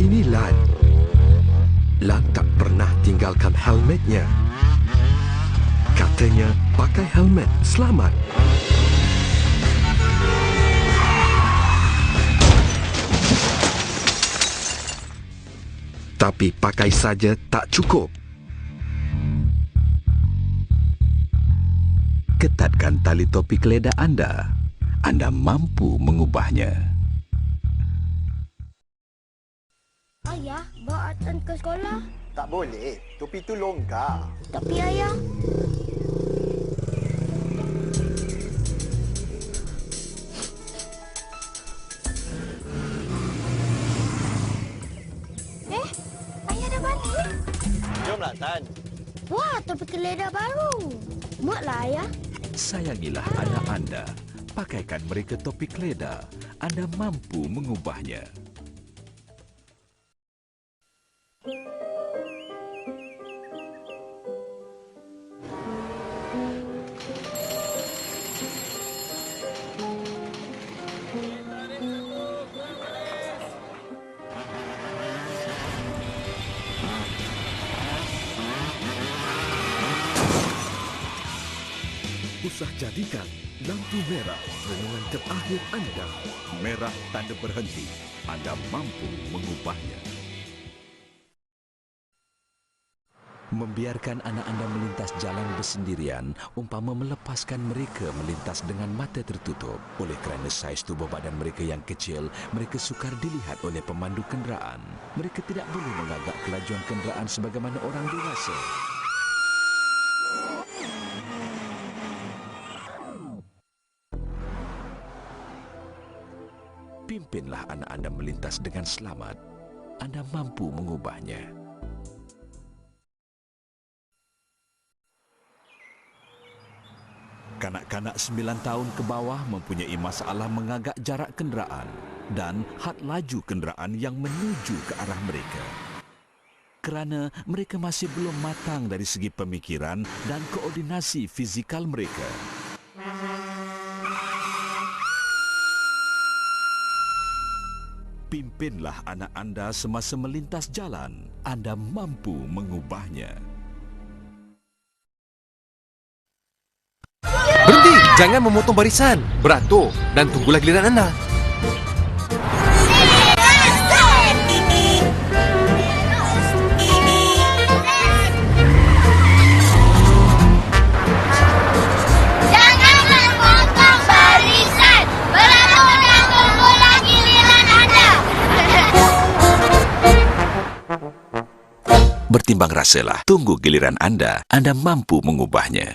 Ini Lan. Lan tak pernah tinggalkan helmetnya. Katanya pakai helmet selamat. Tapi pakai saja tak cukup. Ketatkan tali topi keleda anda. Anda mampu mengubahnya. Ayah, bawa Atan ke sekolah. Tak boleh. Topi tu longgar. Tapi ayah... Ayah dah balik. Jomlah, Tan. Wah, topi keleda baru. Muatlah ayah. Sayangilah anak anda. Pakaikan mereka topi keleda. Anda mampu mengubahnya. Usah jadikan lampu merah renungan terakhir anda. Merah tanda berhenti. Anda mampu mengubahnya. Membiarkan anak anda melintas jalan bersendirian umpama melepaskan mereka melintas dengan mata tertutup. Oleh kerana saiz tubuh badan mereka yang kecil, mereka sukar dilihat oleh pemandu kenderaan. Mereka tidak boleh mengagak kelajuan kenderaan sebagaimana orang dewasa. Pimpinlah anak anda melintas dengan selamat. Anda mampu mengubahnya. Kanak-kanak 9 tahun ke bawah mempunyai masalah mengagak jarak kenderaan dan had laju kenderaan yang menuju ke arah mereka. Kerana mereka masih belum matang dari segi pemikiran dan koordinasi fizikal mereka. Pimpinlah anak anda semasa melintas jalan. Anda mampu mengubahnya. Berhenti! Jangan memotong barisan. Beratur dan tunggulah giliran anda. Bertimbang rasalah, tunggu giliran anda. Anda mampu mengubahnya.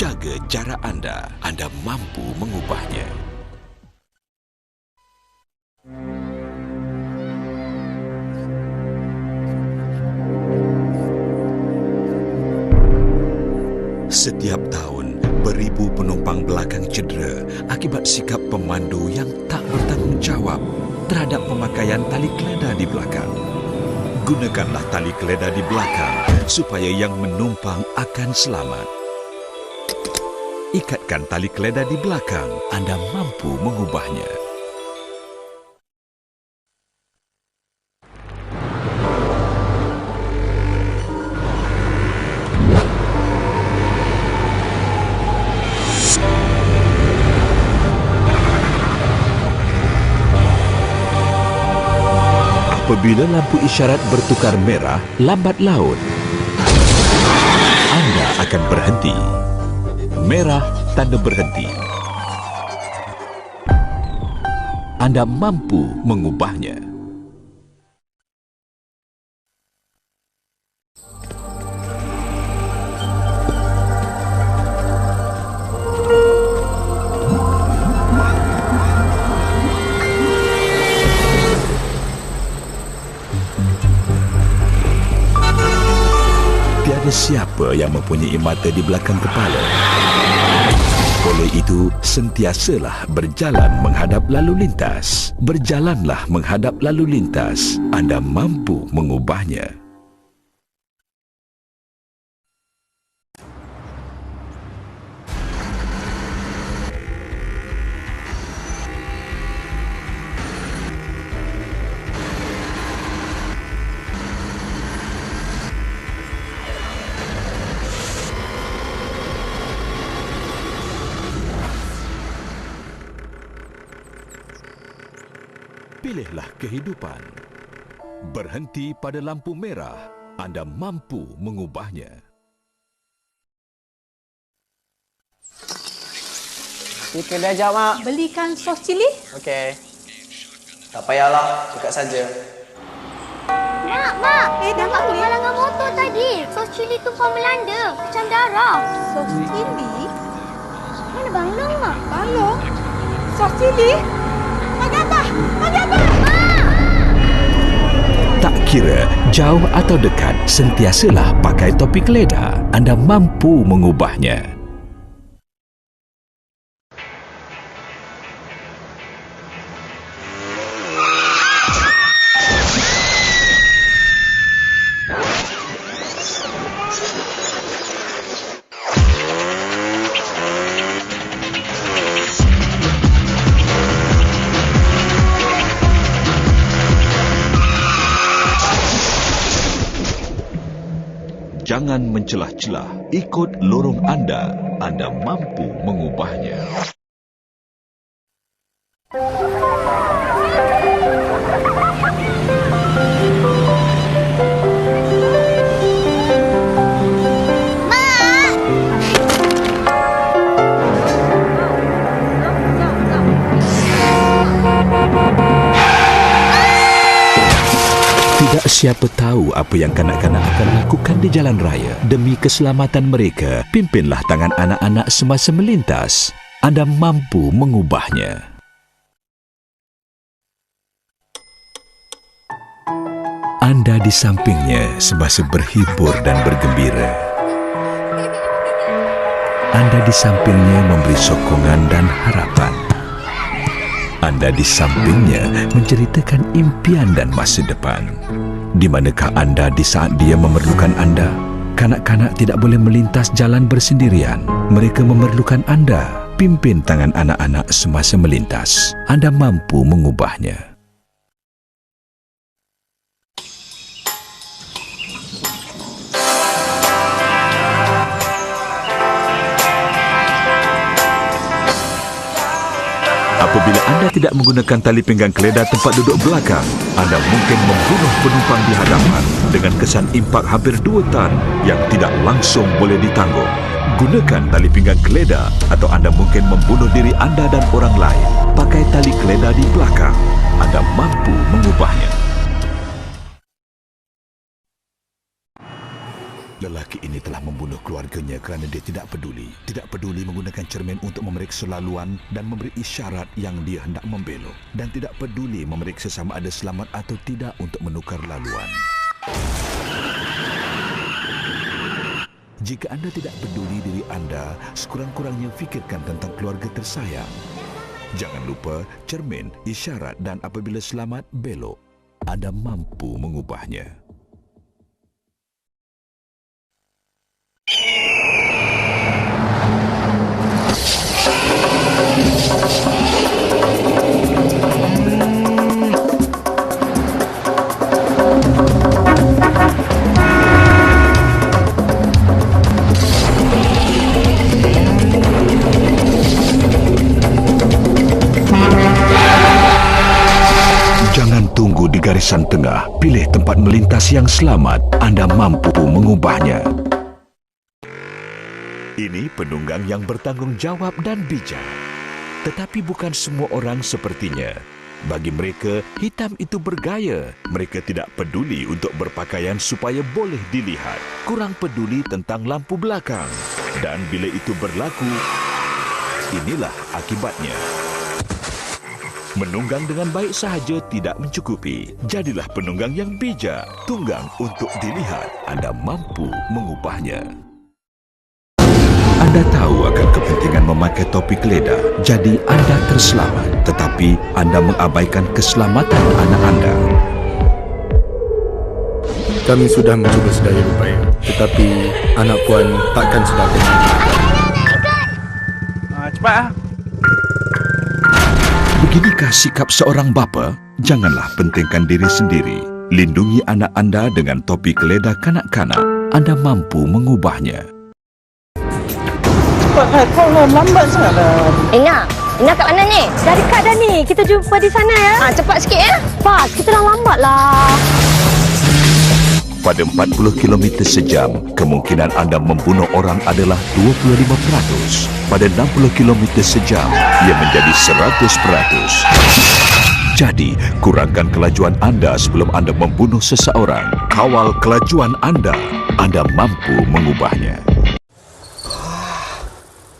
Jaga jarak anda. Anda mampu mengubahnya. Setiap tahun, beribu penumpang belakang cedera akibat sikap pemandu yang tak bertanggungjawab terhadap pemakaian tali keleda di belakang. Gunakanlah tali keleda di belakang supaya yang menumpang akan selamat. Ikatkan tali keleda di belakang, anda mampu mengubahnya. Apabila lampu isyarat bertukar merah, lambat laun, anda akan berhenti. Merah tanda berhenti. Anda mampu mengubahnya. tiada siapa yang mempunyai mata di belakang kepala. Oleh itu, sentiasalah berjalan menghadap lalu lintas. Berjalanlah menghadap lalu lintas. Anda mampu mengubahnya. Pilihlah kehidupan. Berhenti pada lampu merah. Anda mampu mengubahnya. Di kedai jap, Mak. Belikan sos cili? Okey. Tak payahlah, cakap saja. Mak, Dah beli. halangan motor tadi. Sos cili tumpah melanda. Macam darah. Sos cili? Mana balong, Mak? Balong? Sos cili? Bagi apa? Bagi apa? Tak kira jauh atau dekat, sentiasalah pakai topi keleda. Anda mampu mengubahnya. Jangan mencelah-celah, ikut lorong anda. Anda mampu mengubahnya. Tidak siapa tahu apa yang kanak-kanak akan lakukan di jalan raya. Demi keselamatan mereka, pimpinlah tangan anak-anak semasa melintas. Anda mampu mengubahnya. Anda di sampingnya semasa berhibur dan bergembira. Anda di sampingnya memberi sokongan dan harapan. Anda di sampingnya menceritakan impian dan masa depan. Di manakah anda di saat dia memerlukan anda? Kanak-kanak tidak boleh melintas jalan bersendirian. Mereka memerlukan anda. Pimpin tangan anak-anak semasa melintas. Anda mampu mengubahnya. Apabila anda tidak menggunakan tali pinggang keleda tempat duduk belakang, anda mungkin membunuh penumpang di hadapan dengan kesan impak hampir 2 tan yang tidak langsung boleh ditanggung. Gunakan tali pinggang keleda atau anda mungkin membunuh diri anda dan orang lain. Pakai tali keleda di belakang. Anda mampu mengubahnya. Lelaki ini telah membunuh keluarganya kerana dia tidak peduli menggunakan cermin untuk memeriksa laluan dan memberi isyarat yang dia hendak membelok, dan tidak peduli memeriksa sama ada selamat atau tidak untuk menukar laluan. Jika anda tidak peduli diri anda, sekurang-kurangnya fikirkan tentang keluarga tersayang. Jangan lupa cermin, isyarat dan apabila selamat belok. Anda mampu mengubahnya. Jangan tunggu di garisan tengah. Pilih tempat melintas yang selamat. Anda mampu mengubahnya. Ini penunggang yang bertanggung jawab dan bijak. Tetapi bukan semua orang sepertinya. Bagi mereka, hitam itu bergaya. Mereka tidak peduli untuk berpakaian supaya boleh dilihat. Kurang peduli tentang lampu belakang. Dan bila itu berlaku, inilah akibatnya. Menunggang dengan baik sahaja tidak mencukupi. Jadilah penunggang yang bijak. Tunggang untuk dilihat. Anda mampu mengubahnya. Anda tahu akan kepentingan memakai topi keleda, jadi anda terselamat. Tetapi anda mengabaikan keselamatan anak anda. Kami sudah mencuba sedaya upaya, tetapi anak puan takkan sedar. Cepat. Beginikah sikap seorang bapa? Janganlah pentingkan diri sendiri. Lindungi anak anda dengan topi keleda kanak-kanak. Anda mampu mengubahnya. Cepatlah, kau lambat sangatlah. Ina kat mana ni? Dah dekat dah ni. Kita jumpa di sana ya. Cepat sikit ya. Pas, kita dah lambat lah. Pada 40 km sejam, kemungkinan anda membunuh orang adalah 25%. Pada 60 km sejam, ia menjadi 100%. Jadi, kurangkan kelajuan anda sebelum anda membunuh seseorang. Kawal kelajuan anda. Anda mampu mengubahnya.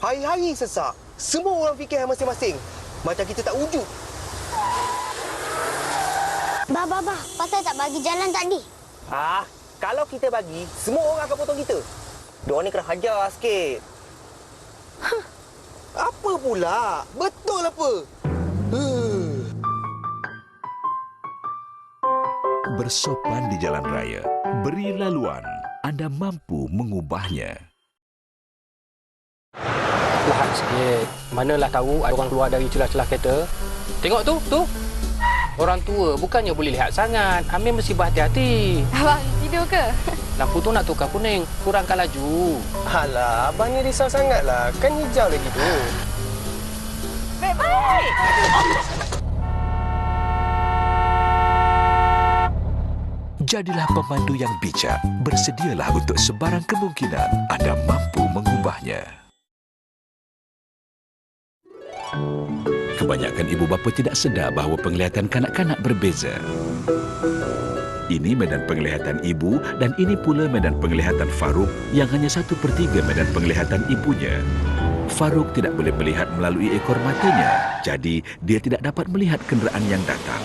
Hari-hari sesak. Semua orang fikir masing-masing. Macam kita tak wujud. Bah, pasal tak bagi jalan tadi? Kalau kita bagi, semua orang akan potong kita. Diorang ni kena hajar sikit. Apa pula? Betul apa? Bersopan di jalan raya. Beri laluan. Anda mampu mengubahnya. Lahat sikit. Manalah tahu ada orang keluar dari celah-celah kereta. Tengok tu. Orang tua bukannya boleh lihat sangat. Amir mesti berhati-hati. Abang tidur ke? Lampu tu nak tukar kuning. Kurangkan laju. Alah, abang ni risau sangatlah. Kan hijau lagi tu. Baik-baik. Jadilah pemandu yang bijak. Bersedialah untuk sebarang kemungkinan. Anda mampu mengubahnya. Kebanyakan ibu bapa tidak sedar bahawa penglihatan kanak-kanak berbeza. Ini medan penglihatan ibu dan ini pula medan penglihatan Farouk yang hanya 1/3 medan penglihatan ibunya. Farouk tidak boleh melihat melalui ekor matanya, jadi dia tidak dapat melihat kenderaan yang datang.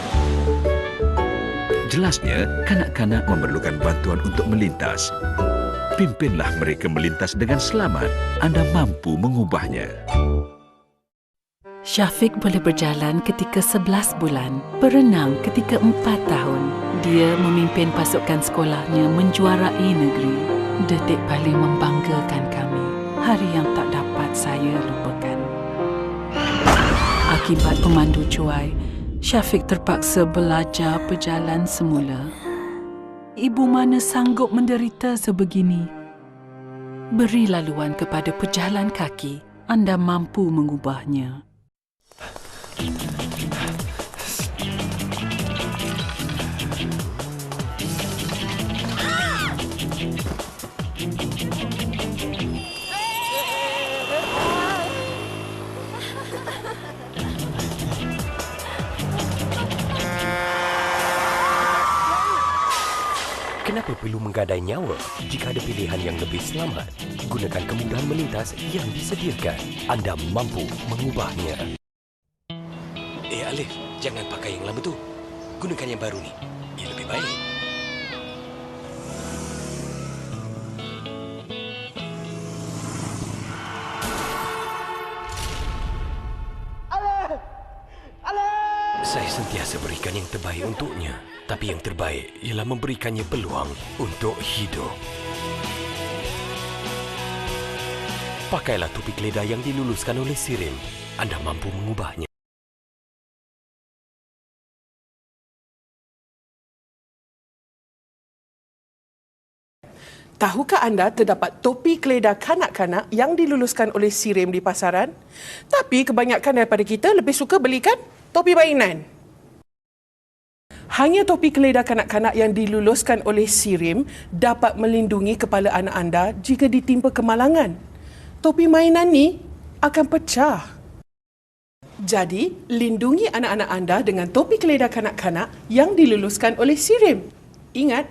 Jelasnya, kanak-kanak memerlukan bantuan untuk melintas. Pimpinlah mereka melintas dengan selamat. Anda mampu mengubahnya. Syafiq boleh berjalan ketika 11 bulan, berenang ketika 4 tahun. Dia memimpin pasukan sekolahnya menjuarai negeri. Detik paling membanggakan kami, hari yang tak dapat saya lupakan. Akibat pemandu cuai, Syafiq terpaksa belajar berjalan semula. Ibu mana sanggup menderita sebegini? Beri laluan kepada pejalan kaki, anda mampu mengubahnya. Kenapa perlu menggadai nyawa jika ada pilihan yang lebih selamat? Gunakan kemudahan melintas yang disediakan. Anda mampu mengubahnya. Alif, jangan pakai yang lama tu. Gunakan yang baru ni. Ia lebih baik. Saya sentiasa berikan yang terbaik untuknya. Tapi yang terbaik ialah memberikannya peluang untuk hidup. Pakailah topi keleda yang diluluskan oleh Sirim. Anda mampu mengubahnya. Tahukah anda terdapat topi keleda kanak-kanak yang diluluskan oleh Sirim di pasaran? Tapi kebanyakan daripada kita lebih suka belikan topi mainan. Hanya topi keleda kanak-kanak yang diluluskan oleh Sirim dapat melindungi kepala anak anda jika ditimpa kemalangan. Topi mainan ni akan pecah. Jadi, lindungi anak-anak anda dengan topi keleda kanak-kanak yang diluluskan oleh Sirim. Ingat,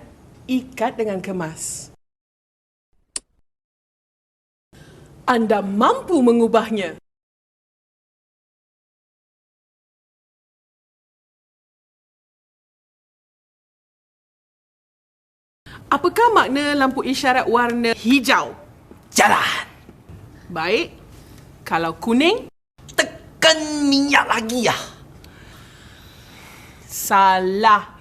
ikat dengan kemas. Anda mampu mengubahnya. Apakah makna lampu isyarat warna hijau? Jalan. Baik. Kalau kuning? Tekan minyak lagi ya. Salah.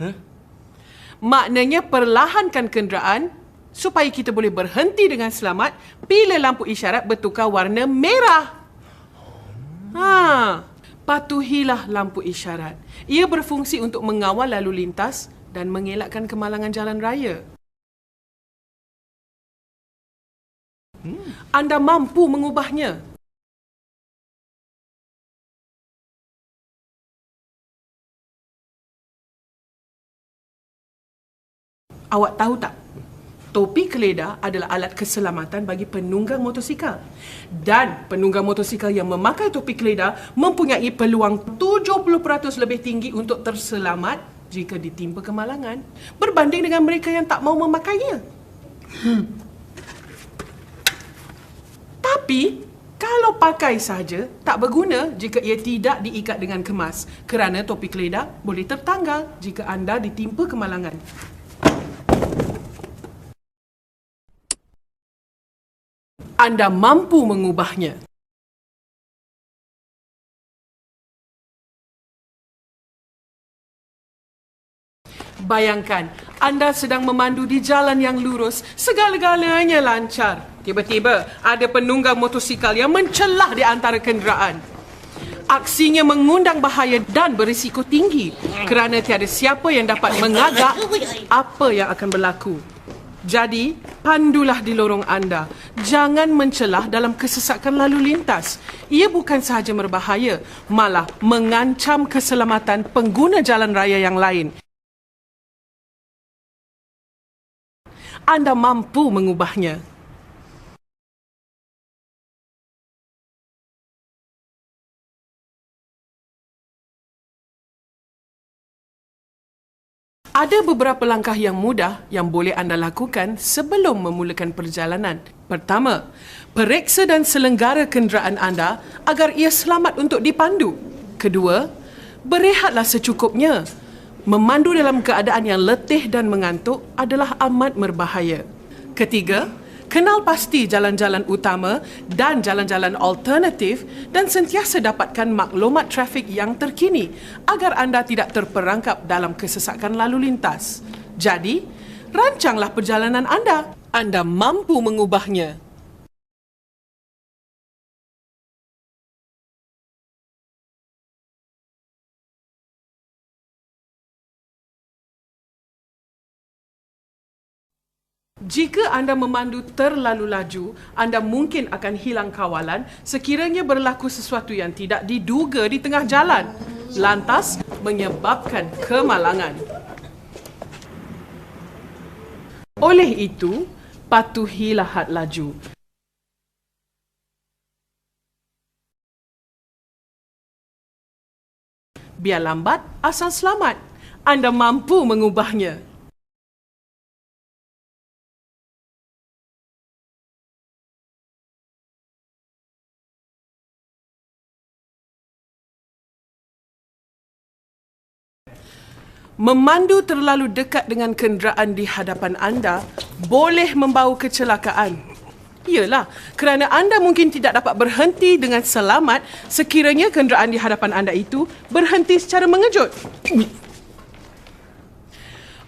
Maknanya perlahankan kenderaan supaya kita boleh berhenti dengan selamat bila lampu isyarat bertukar warna merah. Patuhilah lampu isyarat. Ia berfungsi untuk mengawal lalu lintas dan mengelakkan kemalangan jalan raya. Anda mampu mengubahnya. Awak tahu tak? Topi keledar adalah alat keselamatan bagi penunggang motosikal. Dan penunggang motosikal yang memakai topi keledar mempunyai peluang 70% lebih tinggi untuk terselamat jika ditimpa kemalangan berbanding dengan mereka yang tak mau memakainya. Tapi, kalau pakai saja, tak berguna jika ia tidak diikat dengan kemas kerana topi keledar boleh tertanggal jika anda ditimpa kemalangan. Anda mampu mengubahnya. Bayangkan, anda sedang memandu di jalan yang lurus, segala-galanya lancar. Tiba-tiba, ada penunggang motosikal yang mencelah di antara kenderaan. Aksinya mengundang bahaya dan berisiko tinggi kerana tiada siapa yang dapat mengagak apa yang akan berlaku. Jadi, pandulah di lorong anda. Jangan mencelah dalam kesesakan lalu lintas. Ia bukan sahaja berbahaya, malah mengancam keselamatan pengguna jalan raya yang lain. Anda mampu mengubahnya. Ada beberapa langkah yang mudah yang boleh anda lakukan sebelum memulakan perjalanan. Pertama, periksa dan selenggara kenderaan anda agar ia selamat untuk dipandu. Kedua, berehatlah secukupnya. Memandu dalam keadaan yang letih dan mengantuk adalah amat berbahaya. Ketiga, kenal pasti jalan-jalan utama dan jalan-jalan alternatif dan sentiasa dapatkan maklumat trafik yang terkini agar anda tidak terperangkap dalam kesesakan lalu lintas. Jadi, rancanglah perjalanan anda. Anda mampu mengubahnya. Jika anda memandu terlalu laju, anda mungkin akan hilang kawalan sekiranya berlaku sesuatu yang tidak diduga di tengah jalan, lantas menyebabkan kemalangan. Oleh itu, patuhilah had laju. Biar lambat, asal selamat. Anda mampu mengubahnya. Memandu terlalu dekat dengan kenderaan di hadapan anda boleh membawa kecelakaan. Iyalah, kerana anda mungkin tidak dapat berhenti dengan selamat sekiranya kenderaan di hadapan anda itu berhenti secara mengejut.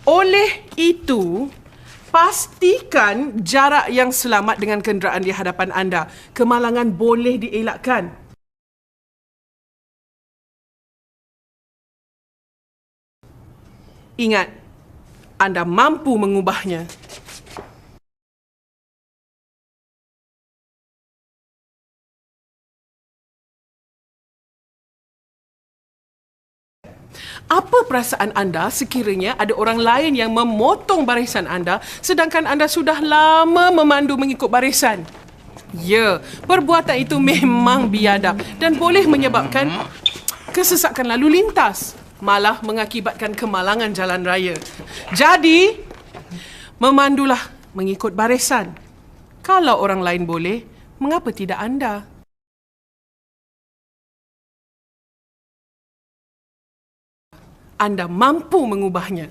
Oleh itu, pastikan jarak yang selamat dengan kenderaan di hadapan anda. Kemalangan boleh dielakkan. Ingat, anda mampu mengubahnya. Apa perasaan anda sekiranya ada orang lain yang memotong barisan anda sedangkan anda sudah lama memandu mengikut barisan? Ya, perbuatan itu memang biadab dan boleh menyebabkan kesesakan lalu lintas, malah mengakibatkan kemalangan jalan raya. Jadi, memandulah mengikut barisan. Kalau orang lain boleh, mengapa tidak anda? Anda mampu mengubahnya.